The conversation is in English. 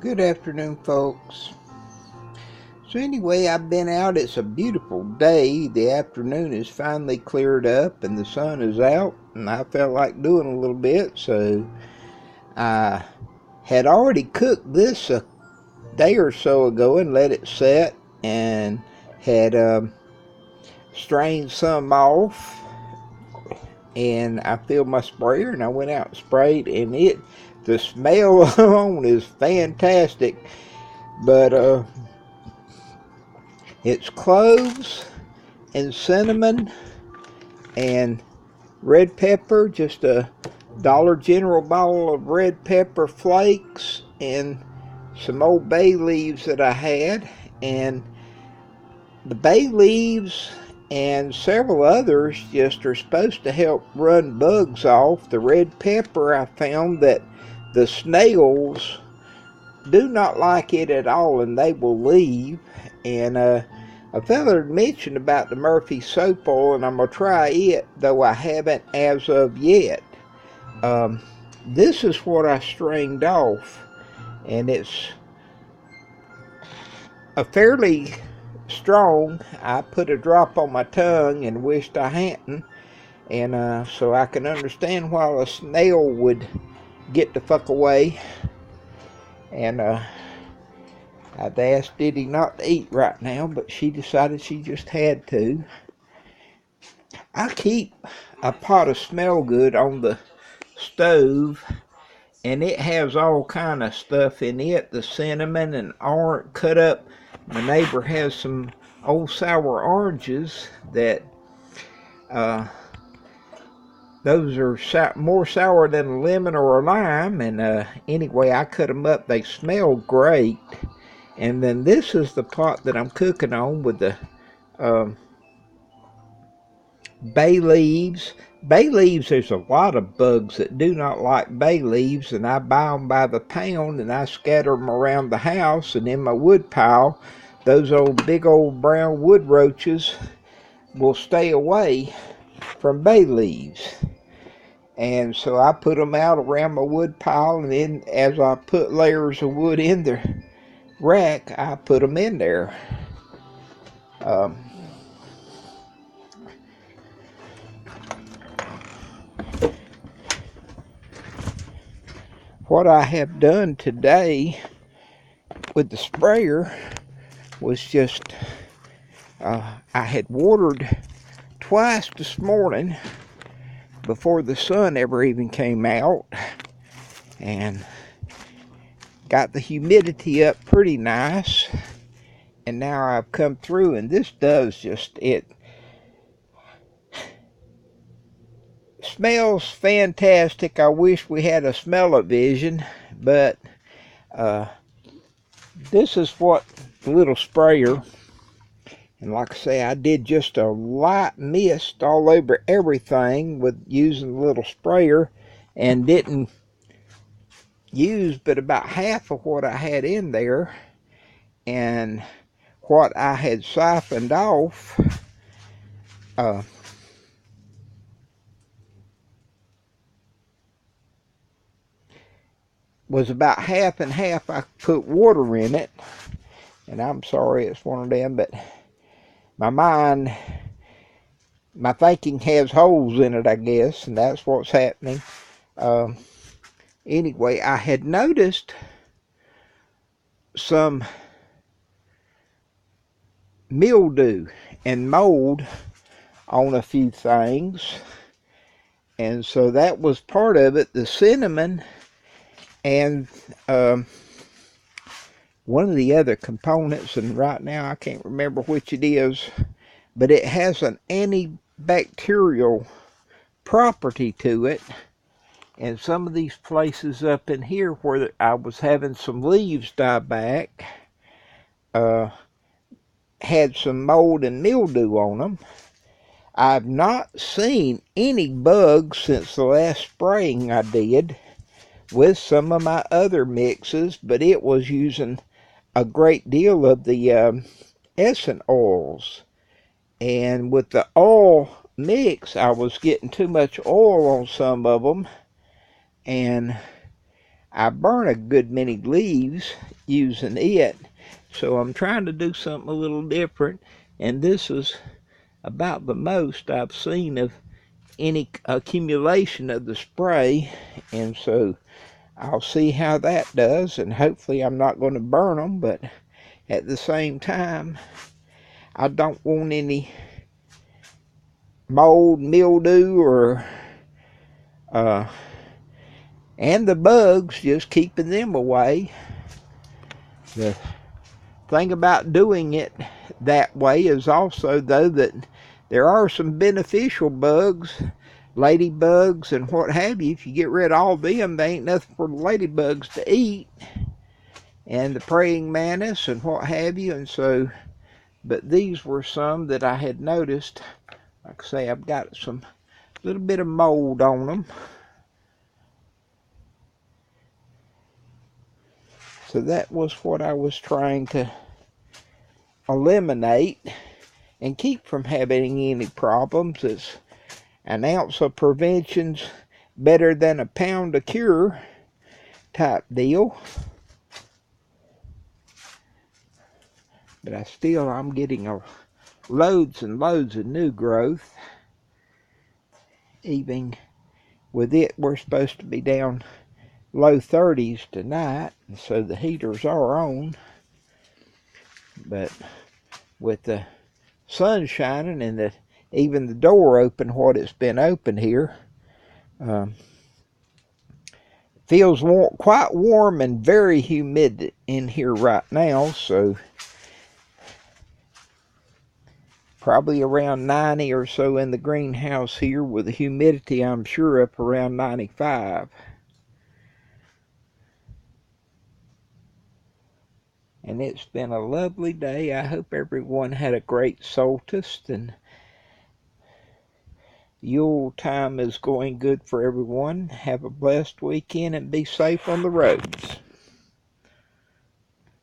Good afternoon, folks. So anyway, I've been out. It's a beautiful day. The afternoon is finally cleared up and the sun is out, and I felt like doing a little bit, so I had already cooked this a day or so ago and let it set, and had strained some off, and I filled my sprayer and I went out and sprayed, and the smell alone is fantastic. But it's cloves and cinnamon and red pepper, just a Dollar General bottle of red pepper flakes, and some old bay leaves that I had. And the bay leaves and several others just are supposed to help run bugs off. The red pepper, I found that the snails do not like it at all and they will leave. And a fella mentioned about the Murphy soap oil, and I'm going to try it, though I haven't as of yet. This is what I strained off, and it's a fairly strong. I put a drop on my tongue and wished I hadn't, and so I can understand why a snail would get the fuck away. And I'd asked Diddy not to eat right now, but she decided she just had to. I keep a pot of Smell Good on the stove, and it has all kind of stuff in it. The cinnamon and orange cut up. My neighbor has some old sour oranges that those are more sour than a lemon or a lime. And anyway, I cut them up. They smell great. And then this is the pot that I'm cooking on with the bay leaves. Bay leaves, there's a lot of bugs that do not like bay leaves, and I buy them by the pound, and I scatter them around the house. And in my wood pile, those big old brown wood roaches will stay away from bay leaves. And so I put them out around my wood pile, and then as I put layers of wood in the rack, I put them in there. What I have done today with the sprayer was just, I had watered twice this morning before the sun ever even came out, and got the humidity up pretty nice. And now I've come through, and this does just, it smells fantastic. I wish we had a smell-o-vision, but this is what the little sprayer, and like I say, I did just a light mist all over everything with using the little sprayer, and didn't use but about half of what I had in there. And what I had siphoned off was about half and half. I put water in it, and I'm sorry, it's one of them, but my thinking has holes in it, I guess, and that's what's happening. Anyway, I had noticed some mildew and mold on a few things, and so that was part of it. The cinnamon and one of the other components, and right now I can't remember which it is, but it has an antibacterial property to it. And some of these places up in here where I was having some leaves die back had some mold and mildew on them. I've not seen any bugs since the last spraying I did with some of my other mixes, but it was using a great deal of the essence oils. And with the oil mix, I was getting too much oil on some of them, and I burn a good many leaves using it, so I'm trying to do something a little different, and this is about the most I've seen of any accumulation of the spray, and so I'll see how that does, and hopefully I'm not going to burn them, but at the same time I don't want any mold, mildew, or and the bugs, just keeping them away. The thing about doing it that way is also, though, that there are some beneficial bugs, ladybugs and what have you. If you get rid of all of them, they ain't nothing for the ladybugs to eat, and the praying mantis and what have you. And so, but these were some that I had noticed. Like I say, I've got some little bit of mold on them. So that was what I was trying to eliminate and keep from having any problems. It's an ounce of prevention's better than a pound of cure type deal. But I'm getting loads and loads of new growth. Even with it, we're supposed to be down low 30s tonight, and so the heaters are on. But with the sun shining and even the door open, what it's been open here, feels quite warm and very humid in here right now, so probably around 90 or so in the greenhouse here, with the humidity I'm sure up around 95. And it's been a lovely day. I hope everyone had a great solstice, and Yule time is going good for everyone. Have a blessed weekend and be safe on the roads.